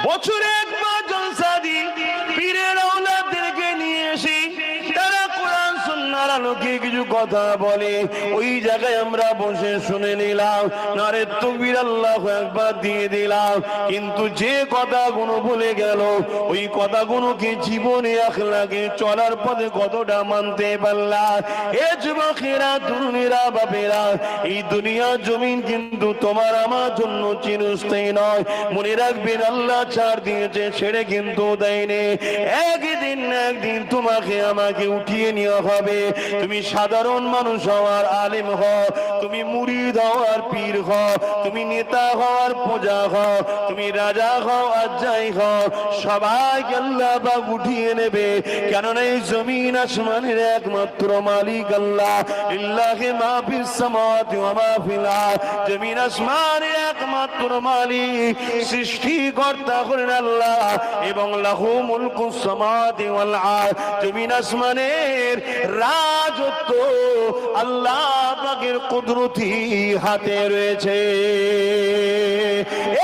বছরে একবার জলসা দিই, পীরের আওলাদদেরকে নিয়ে এসি, তারা কোরআন সুন্নাহর আলোকে কিছু কথা বলে, ওই জায়গায় আমরা বসে শুনে নিলাম, নারে তাকবীর, আল্লাহু আকবার দিয়ে দিলাম। কিন্তু যে কথাগুলো বলে গেল, ওই কথাগুলোকে জীবনে আখলাকে চলার পথে কতটা মানতে পারলাম? এ যুবকেরা, তরুণেরা, বাপেরা, এই দুনিয়া জমিন কিন্তু তোমার আমার জন্য চিরস্থায়ী নয়। মনে রাখবেন, আল্লাহ ছাড় দিয়েছে, ছেড়ে কিন্তু দেয়নি। একদিন না একদিন তোমাকে আমাকে উঠিয়ে নেওয়া হবে। তুমি সাধারণ মানুষ হওয়ার আলেম হও, তুমি মুরিদ হওয়ার পীর হও, তুমি নেতা হওয়ার প্রজা হও, তুমি রাজা হও আর যাই হও, সবাইকে আল্লাহ পাক উঠিয়ে নেবে। কেননা এই জমিন আসমানের একমাত্র মালিক আল্লাহ। লিল্লাহি মা ফিস সামাওয়াতি ওয়া মা ফিল আরদ। জমিন আসমানের একমাত্র মালিক, সৃষ্টিকর্তা হলেন আল্লাহ, এবং লাহু মুলকুস সামাওয়াতি ওয়াল আরদ। জমিন আসমানের রাজত্ব আল্লাহ পাকের কুদরতি হাতে রয়েছে।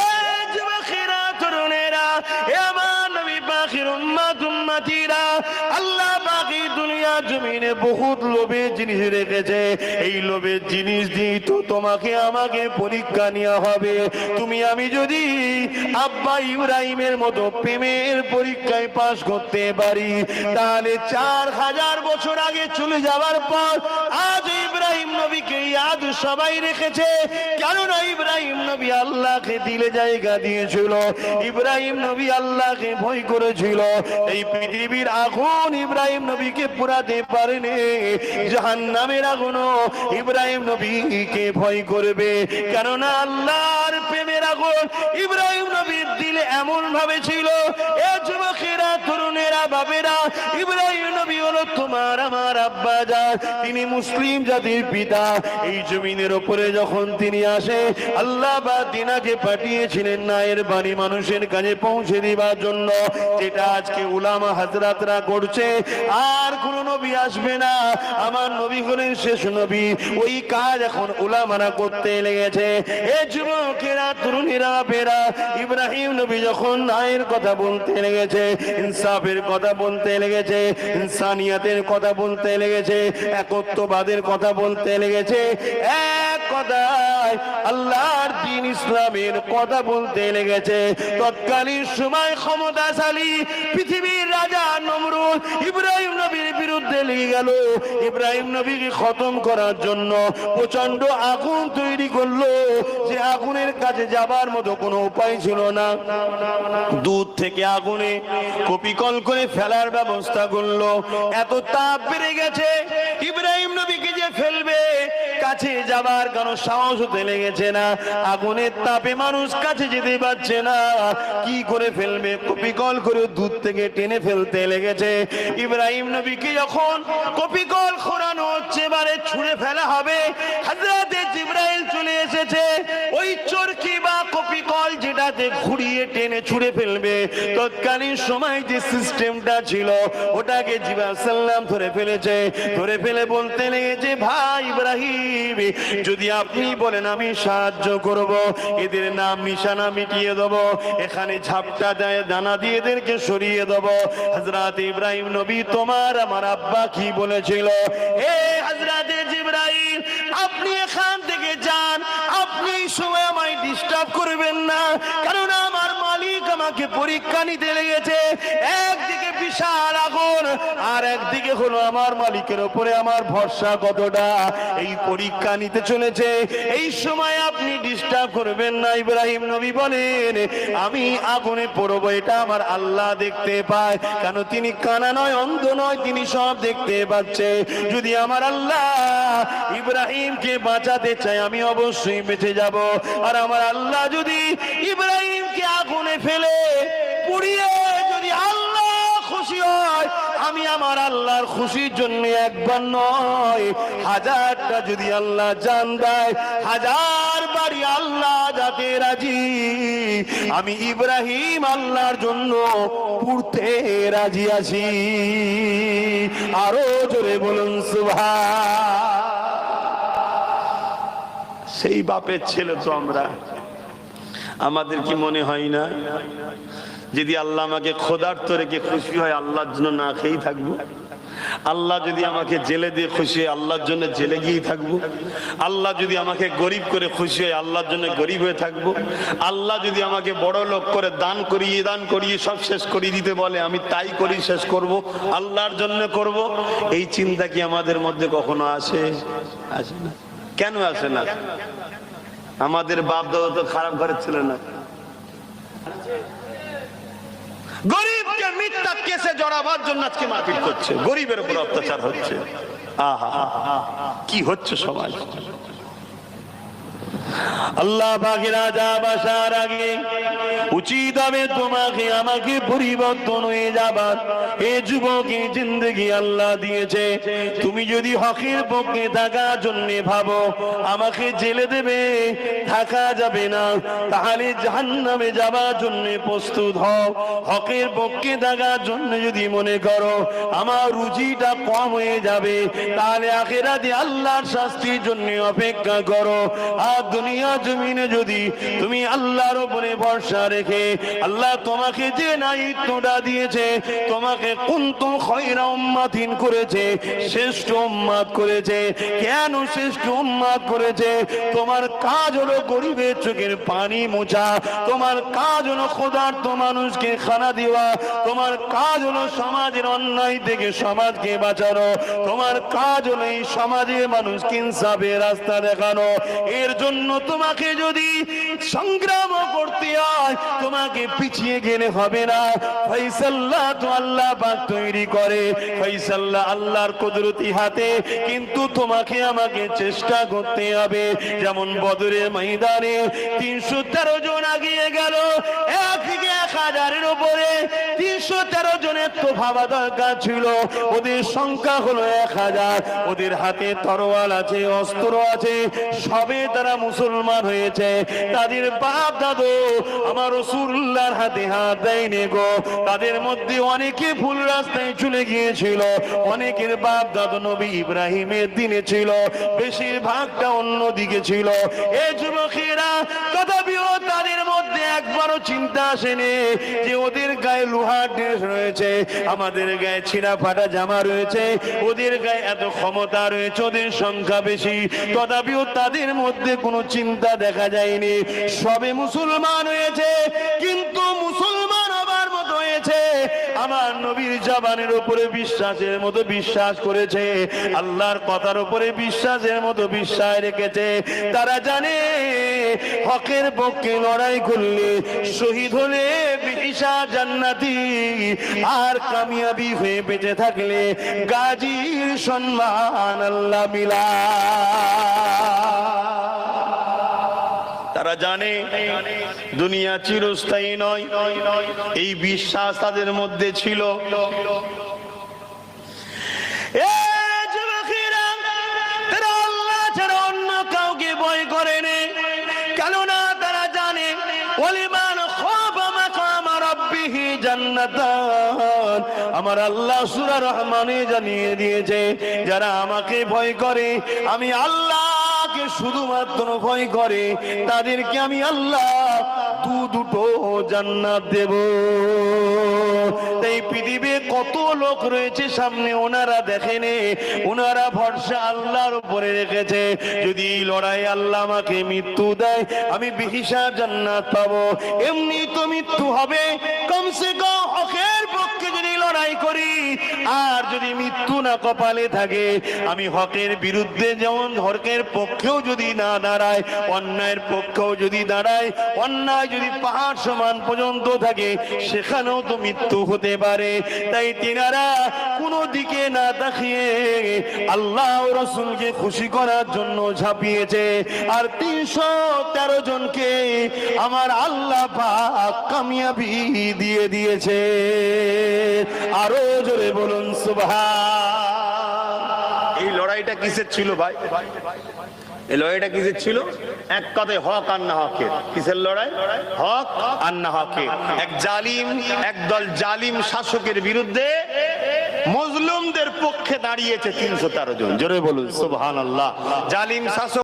এ যুবকেরা, তরুণেরা, এ আমার নবী পাকের উম্মত উম্মতিরা, আল্লাহ পাক এই দুনিয়া জমিনে বহুত লোভের জিনিস রেখেছে। এই লোভের জিনিস দিয়ে তো তোমাকে আমাকে পরীক্ষা নেওয়া হবে। তুমি আমি যদি আব্বা ইব্রাহিমের মতো প্রেমের পরীক্ষায় পাশ করতে পারি, তাহলে 4000 বছর আগে চলে যাওয়ার পর আজ ইব্রাহিম নবীকে ইয়াদ সবাই রেখেছে। কেননা ইব্রাহিম নবী আল্লাহকে দিলে জায়গা দিয়েছিল, ইব্রাহিম নবী আল্লাহকে ভয় করেছিল। এই পৃথিবীর আগুন ইব্রাহিম নবীকে পুরাতে পারেনি, জাহান্নামের আগুনও ইব্রাহিম নবীকে ভয় করবে। কেননা আল্লাহর প্রেমের আগুন ইব্রাহিম নবীর দিলে এমন ভাবে ছিল। এ যুবকেরা, তরুণেরা, বাবেরা, ইব্রাহিম নবী হলো তোমার আমার আব্বা জান, তিনি মুসলিম জাতির পিতা। এই জমিনের উপরে যখন তিনি আসে, আল্লাহ বা তিনাকে পাঠিয়েছিলেন নায়ের বাণী মানুষের কাছে পৌঁছে দেওয়ার জন্য, যেটা আজকে উলামা হাজরাতরা করছে। আর কোন নবী আসবে না, আমার নবী হলেন শেষ নবী। ওই কাজ এখন উলামারা করতে লেগেছে। এ যুবকেরা, তরুণীরা, বেরা, ইব্রাহিম নবী যখন নায়ের কথা বলতে লেগেছে, ইনসাফের কথা বলতে লেগেছে, ইনসানিয়াতের কথা বলতে লেগেছে, একত্ববাদের কথা বলতে লেগেছে, এক কথায় আল্লাহর দ্বীন ইসলামের কথা বলতে লেগেছে, তৎকালীন সময় ক্ষমতাশালী পৃথিবীর রাজা নমরুদ ইব্রাহিম নবীর বিরুদ্ধে লেগে গেল। ইব্রাহিম নবীকে খতম করার জন্য প্রচন্ড আগুন তৈরি করলো, যে আগুনের কাছে যাবার মতো কোনো উপায় ছিল না। দূর থেকে আগুনে কপিকল করে ফেলার ব্যবস্থা করলো। এত তাপ বেড়ে গেছে, ইব্রাহিম নবীকে যে ফেলবে, কাছে যাবার কোনো সাহস হতে লেগেছে না। আগুনের তাপে মানুষ কাছে যেতে পারছে না, কি করে ফেলবে? কপিকল করে দূর থেকে টেনে ফেলতে লেগেছে। ইব্রাহিম নবীকে যখন কপিকল খোঁড়ানো হচ্ছে, এবারে ছুঁড়ে ফেলা হবে, হযরতে জিবরাইল চলে এসেছে। ওই চরকি বা কপিকল যেটাতে ঘুরিয়ে টেনে ছুঁড়ে ফেলবে, তৎকালীন সময় যে সিস্টেমটা ছিল, ওটাকে জিবরাইল সাল্লাম ধরে ফেলেছে। ধরে ফেলে বলতে লেগেছে, ভাই ইব্রাহিম, যদি আপনি বলেন আমি সাহায্য করব, এদের নাম নিশানা মিটিয়ে দেব, এখানে ঝাপটা দেয় দানা দিয়ে এদেরকে সরিয়ে দেব। হযরত ইব্রাহিম নবী, তোমার আমার আব্বা কি বলেছিল? হে হযরত জিবরাইল, আপনি এখান থেকে যান, আপনি এই সময় আমায় ডিস্টার্ব করবেন না, কারণ আমার মালিক আমাকে পরীক্ষা নিতে লেগেছে। একদিকে বিশাল আগুন, আর একদিকে হলো আমার মালিকের উপরে আমার ভরসা কতটা, এই পরীক্ষা নিতে চলেছে। এই সময় আপনি ডিস্টার্ব করবেন না। ইব্রাহিম নবী বলেন, আমি আগুনে পড়বো, এটা আমার আল্লাহ দেখতে পায়, কারণ তিনি কানা নয়, অন্ধ নয়, তিনি সব দেখতে পাচ্ছে। যদি আমার আল্লাহ ইব্রাহিমকে বাঁচাতে চায়, আমি অবশ্যই বেঁচে যাব। আর আমার আল্লাহ যদি ইব্রাহিমকে আগুনে ফেলে পুড়িয়ে যদি আল্লাহ খুশি হয়, আমি আমার আল্লাহর খুশির জন্য একবার নয়, হাজারটা যদি আল্লাহ জান দেয়, হাজার বাড়ি আল্লাহ যাতে রাজি, আমি ইব্রাহিম আল্লাহর জন্য পুড়তে রাজি আছি। আরো জোরে বলুন সুবহান। সেই বাপের ছেলে তো আমরা। আমাদের কি মনে হয় না যদি আল্লাহ আমাকে ক্ষুধার্ত রেখে খুশি হয় আল্লাহর জন্য না খেয়েই থাকবো? আল্লাহ যদি আমাকে জেলে দিয়ে খুশি হয় আল্লাহর জন্য জেলে গিয়েই থাকবো? আল্লাহ যদি আমাকে গরিব করে খুশি হয় আল্লাহর জন্য গরিব হয়ে থাকবো? আল্লাহ যদি আমাকে বড় লোক করে দান করিয়ে সব শেষ করিয়ে দিতে বলে আমি তাই করি শেষ করব, আল্লাহর জন্য করব। এই চিন্তা কি আমাদের মধ্যে কখনো আসে? আসে না। কেন আসে না? আমাদের বাপ দাদা তো খারাপ ঘরের ছিল না। গরিবকে মিথ্যা কেসে জড়াবার জন্য আজকে মারপিট করছে, গরিবের উপর অত্যাচার হচ্ছে। আহা, কি হচ্ছে সমাজ! আল্লাহ পাকের আযাব আসার আগে উচিত হবে তোমাকে আমাকে পরিবর্তন হয়ে যাবার। এই যুবকের জিন্দেগি আল্লাহ দিয়েছে, তুমি যদি হকের পক্ষে থাকার জন্য ভাবো আমাকে জেলে দেবে, থাকা যাবে না, তাহলে জাহান্নামে যাবার জন্য প্রস্তুত হও। হকের পক্ষে থাকার জন্য যদি মনে করো আমার রুজিটা কম হয়ে যাবে, তাহলে আখিরাতে আল্লাহর শাস্তির জন্য অপেক্ষা করো। আর দুনিয়া জমিনে যদি তুমি আল্লাহর উপরে ভরসা রেখে আল্লাহ তোমাকে যে দায়িত্বটা দিয়েছে, তোমাকে কুনতুম খায়রা উম্মাতিন করেছে, শ্রেষ্ঠ উম্মত করেছে। কেন শ্রেষ্ঠ উম্মত করেছে? তোমার কাজ হলো গরিবের চোখের পানি মোছা, তোমার কাজ হলো ক্ষুধার্ত মানুষকে খানা দেওয়া, তোমার কাজ হলো সমাজের অন্যায় থেকে সমাজকে বাঁচানো, তোমার কাজ হলো এই সমাজের মানুষকে ইনসাফের রাস্তা দেখানো। এর জন্য তোমাকে যদি সংগ্রাম করতে হয় তোমাকে পিছিয়ে গেলে হবে না। ফয়সালা তো আল্লাহ পাক তৈরি করে, ফয়সালা আল্লাহর কুদরতি হাতে, কিন্তু তোমাকে আমাকে চেষ্টা করতে হবে। যেমন বদরের ময়দানে 313 জন আগিয়ে গেল, 1000-এর উপরে 313 জনের তো ভাবা দরকার ছিল। ওদের সংখ্যা হলো 1000, ওদের হাতে তরোয়াল আছে, অস্ত্র আছে, সবে তারা মুসলমান হয়েছে। তাদের বাপ দাদু আমার রাসূলুল্লাহর হাতে হাত দেয়নি গো। তাদের মধ্যে অনেকে ভুল রাস্তায় চলে গিয়েছিল, অনেকের বাপ দাদু নবী ইব্রাহিমের দিনে ছিল, বেশিরভাগটা অন্য দিকে ছিল। এই যুবকেরা তথাপিও তাদের মধ্যে একবারও চিন্তা আসেনি যে ওদের গায়ে লোহার ড্রেস রয়েছে, আমাদের গায়ে ছিঁড়া ফাটা জামা রয়েছে, ওদের গায়ে এত ক্ষমতা রয়েছে, ওদের সংখ্যা বেশি। তথাপিও তাদের মধ্যে কোনো চিন্তা দেখা যায়নি। সবে মুসলমান হয়েছে, কিন্তু মুসলমান হবার মতো হয়েছে আমার নবীর জবানের উপরে বিশ্বাসের মতো বিশ্বাস করেছে, আল্লাহর কথার উপরে বিশ্বাসের মতো বিশ্বাস রেখেছে। তারা জানে হকের পক্ষে লড়াই করলে, শহীদ হলে বিশা জান্নাতি, আর কামিয়াবি হয়ে বেঁচে থাকলে গাজীর সম্মান আল্লাহ মিলা। তারা জানে দুনিয়া চিরস্থায়ী নয়, এই বিশ্বাস তাদের মধ্যে ছিল। তারা আল্লাহ ছাড়া অন্য কাউকে ভয় করেনি, কেননা তারা জানে ওয়ালিমান খাফা মাকামা রাব্বিহি জান্নাতান। আমার আল্লাহ সূরা রহমানে জানিয়ে দিয়েছে যারা আমাকে ভয় করে, আমি আল্লাহকে শুধুমাত্র ভয় করে, তাদেরকে আমি আল্লাহ দুটো জান্নাত দেব। তাই পৃথিবীতে কত লোক রয়েছে সামনে, ওনারা দেখেনি, ওনারা ভরসা আল্লাহর উপরে রেখেছে। যদি এই লড়াই আল্লাহ আমাকে মৃত্যু দেয় আমি বিহিসাব জান্নাত পাবো। এমনি তো মৃত্যু হবে, কমসে কম হকের পক্ষে যদি লড়াই করি, আর যদি মৃত্যু না কপালে থাকে, আমি হকের বিরুদ্ধে যেমন হকের পক্ষেও যদি না দাঁড়ায়, অন্যায়ের পক্ষেও যদি দাঁড়ায়, অন্যায় যদি পাহাড় সমান পর্যন্ত থাকে, সেখানেও তো মৃত্যু হতে পারে। তাই তিনারা কোনো দিকে না তাকিয়ে আল্লাহ ও রাসূলকে খুশি করার জন্য ঝাঁপিয়েছে। আর 313 জনকে আমার আল্লাহ পাক কামিয়াবি দিয়ে দিয়েছে। আরো জোরে বলুন সুবহান। এই লড়াইটা কিসের ছিল ভাই? এই লড়াইটা কিসের ছিল? এক কথায় হক আর না হকের। কিসের লড়াই? হক আর না হকের। একদল জালিম শাসকের বিরুদ্ধে মজলুমদের পক্ষে দাঁড়িয়েছে 313 জন। জোরে বলুন সুবহানাল্লাহ। জালিম শাসক